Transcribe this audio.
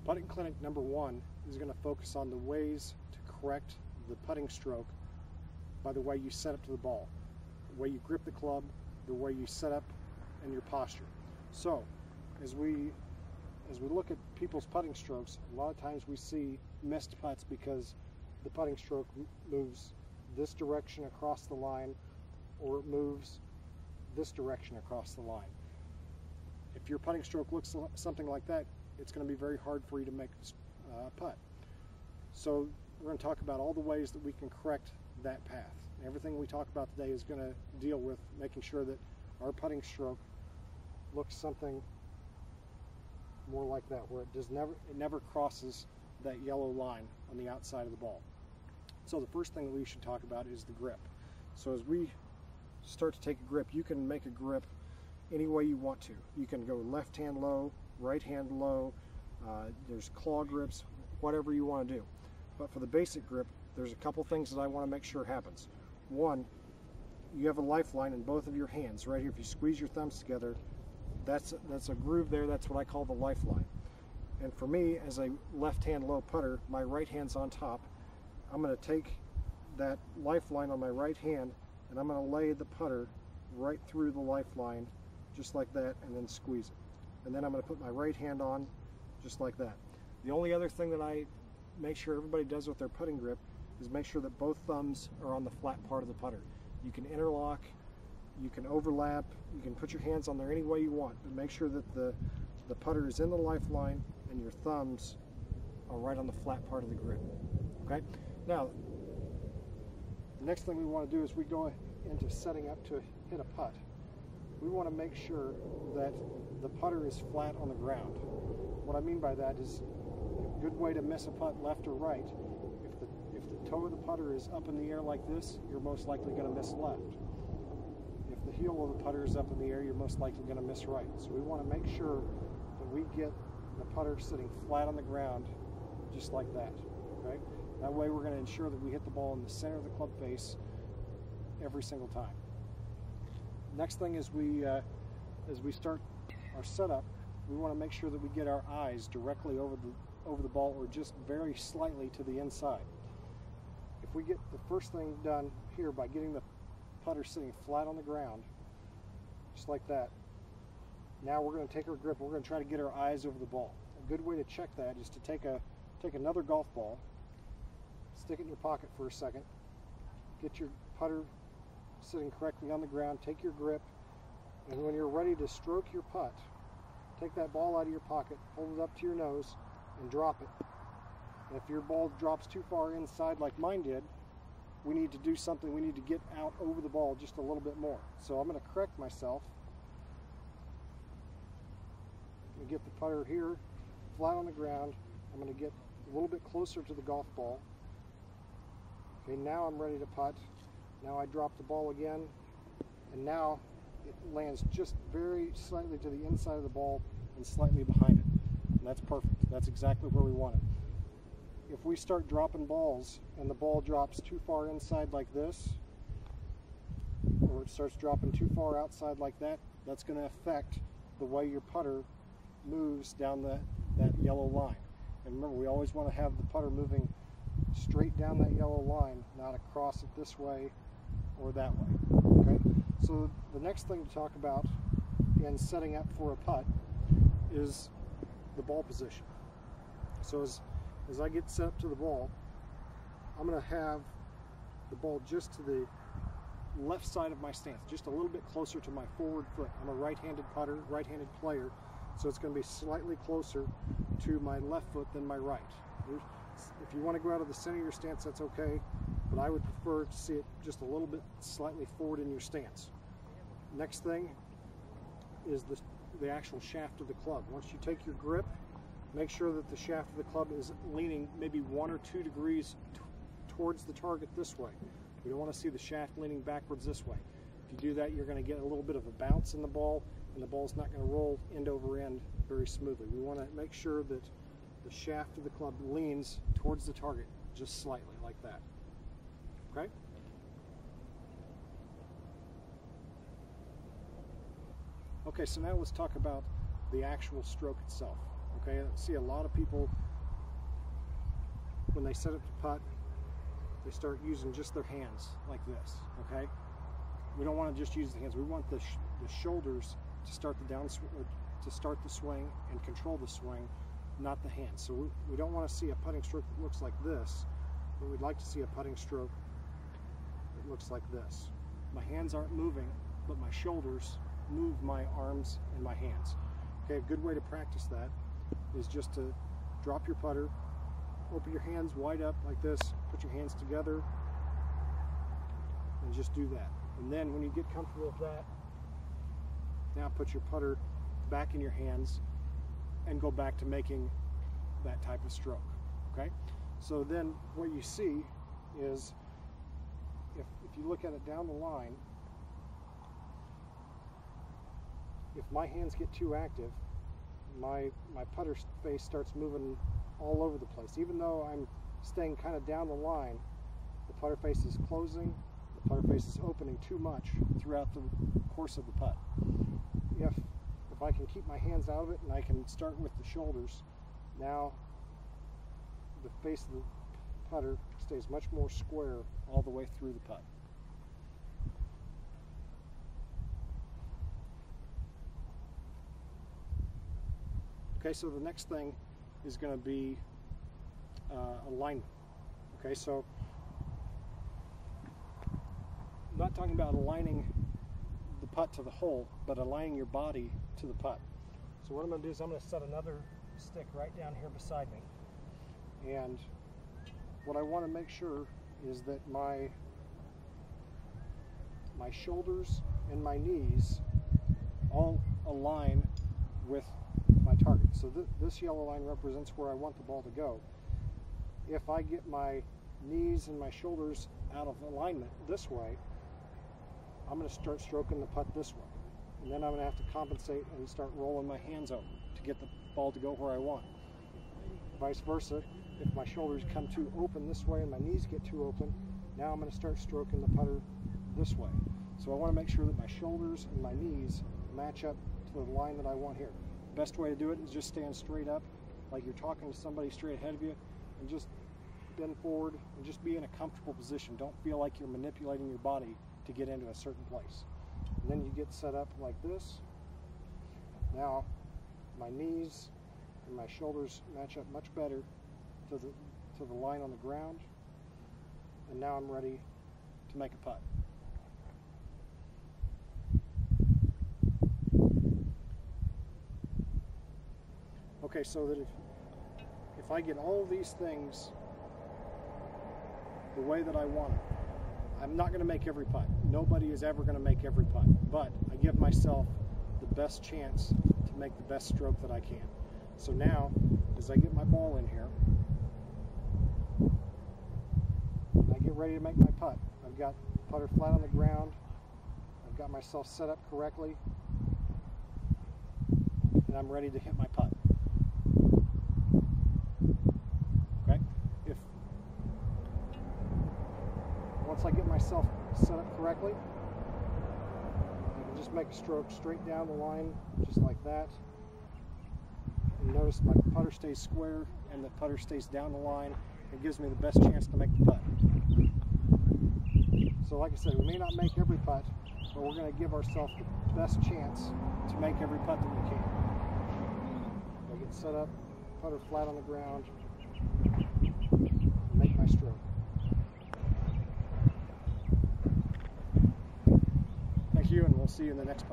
Putting clinic number 1 is going to focus on the ways to correct the putting stroke by the way you set up to the ball, the way you grip the club, the way you set up, and your posture. So, as we look at people's putting strokes, a lot of times we see missed putts because the putting stroke moves this direction across the line, or it moves this direction across the line. If your putting stroke looks something like that, it's going to be very hard for you to make a putt. So we're going to talk about all the ways that we can correct that path. Everything we talk about today is going to deal with making sure that our putting stroke looks something more like that, where it never crosses that yellow line on the outside of the ball. So the first thing that we should talk about is the grip. So as we start to take a grip, you can make a grip any way you want to. You can go left hand low, right hand low, there's claw grips, whatever you want to do. But for the basic grip, there's a couple things that I want to make sure happens. One, you have a lifeline in both of your hands. Right here, if you squeeze your thumbs together, that's a groove there. That's what I call the lifeline. And for me, as a left hand low putter, my right hand's on top. I'm going to take that lifeline on my right hand and I'm going to lay the putter right through the lifeline just like that, and then squeeze it. And then I'm going to put my right hand on just like that. The only other thing that I make sure everybody does with their putting grip is make sure that both thumbs are on the flat part of the putter. You can interlock, you can overlap, you can put your hands on there any way you want, but make sure that the putter is in the lifeline and your thumbs are right on the flat part of the grip. Okay? Now, the next thing we want to do is we go into setting up to hit a putt. We want to make sure that the putter is flat on the ground. What I mean by that is a good way to miss a putt left or right. If the toe of the putter is up in the air like this, you're most likely going to miss left. If the heel of the putter is up in the air, you're most likely going to miss right. So we want to make sure that we get the putter sitting flat on the ground just like that. Okay? That way we're going to ensure that we hit the ball in the center of the club face every single time. Next thing is as we start our setup, we want to make sure that we get our eyes directly over the ball, or just very slightly to the inside. If we get the first thing done here by getting the putter sitting flat on the ground, just like that, now we're going to take our grip, we're going to try to get our eyes over the ball. A good way to check that is to take another golf ball, stick it in your pocket for a second, get your putter sitting correctly on the ground, take your grip, and when you're ready to stroke your putt, take that ball out of your pocket, hold it up to your nose, and drop it. And if your ball drops too far inside like mine did, we need to do something. We need to get out over the ball just a little bit more. So I'm going to correct myself. I'm going to get the putter here flat on the ground. I'm going to get a little bit closer to the golf ball. Okay, now I'm ready to putt. Now I drop the ball again, and now it lands just very slightly to the inside of the ball and slightly behind it. And that's perfect. That's exactly where we want it. If we start dropping balls and the ball drops too far inside like this, or it starts dropping too far outside like that, that's going to affect the way your putter moves down that yellow line. And remember, we always want to have the putter moving straight down that yellow line, not across it this way or that way. Okay? So the next thing to talk about in setting up for a putt is the ball position. So as I get set up to the ball, I'm going to have the ball just to the left side of my stance, just a little bit closer to my forward foot. I'm a right-handed putter, right-handed player, so it's going to be slightly closer to my left foot than my right. If you want to go out of the center of your stance, that's okay, but I would prefer to see it just a little bit slightly forward in your stance. Next thing is the actual shaft of the club. Once you take your grip, make sure that the shaft of the club is leaning maybe 1 or 2 degrees towards the target this way. We don't want to see the shaft leaning backwards this way. If you do that, you're going to get a little bit of a bounce in the ball, and the ball's not going to roll end over end very smoothly. We want to make sure that the shaft of the club leans towards the target just slightly, like that. Okay? Okay, so now let's talk about the actual stroke itself. Okay, I see a lot of people, when they set up the putt, they start using just their hands like this. Okay, we don't want to just use the hands. We want the shoulders to start the swing and control the swing, not the hands. So we don't want to see a putting stroke that looks like this, but we'd like to see a putting stroke that looks like this. My hands aren't moving, but my shoulders move my arms and my hands. Okay, a good way to practice that is just to drop your putter, open your hands wide up like this, put your hands together, and just do that. And then when you get comfortable with that, now put your putter back in your hands and go back to making that type of stroke. Okay, so then what you see is, if you look at it down the line, if my hands get too active, my putter face starts moving all over the place. Even though I'm staying kind of down the line, the putter face is closing, the putter face is opening too much throughout the course of the putt. If I can keep my hands out of it and I can start with the shoulders, now the face of the putter stays much more square all the way through the putt. Okay, so the next thing is going to be alignment. Okay, so I'm not talking about aligning the putt to the hole, but aligning your body to the putt. So what I'm going to do is I'm going to set another stick right down here beside me, and what I want to make sure is that my shoulders and my knees all align with my target. So this yellow line represents where I want the ball to go. If I get my knees and my shoulders out of alignment this way, I'm going to start stroking the putt this way. And then I'm going to have to compensate and start rolling my hands over to get the ball to go where I want. Vice versa, if my shoulders come too open this way and my knees get too open, now I'm going to start stroking the putter this way. So I want to make sure that my shoulders and my knees match up to the line that I want here. The best way to do it is just stand straight up, like you're talking to somebody straight ahead of you, and just bend forward and just be in a comfortable position. Don't feel like you're manipulating your body to get into a certain place. And then you get set up like this. Now my knees and my shoulders match up much better to the line on the ground, and now I'm ready to make a putt. Okay, so that if I get all these things the way that I want it, I'm not going to make every putt. Nobody is ever going to make every putt, but I give myself the best chance to make the best stroke that I can. So now, as I get my ball in here, I get ready to make my putt. I've got putter flat on the ground, I've got myself set up correctly, and I'm ready to hit my putt. Okay? Once I get myself set up correctly, I can just make a stroke straight down the line, just like that. And notice my putter stays square and the putter stays down the line. It gives me the best chance to make the putt. So like I said, we may not make every putt, but we're going to give ourselves the best chance to make every putt that we can. I get set up, putter flat on the ground, and make my stroke. Thank you, and we'll see you in the next putt.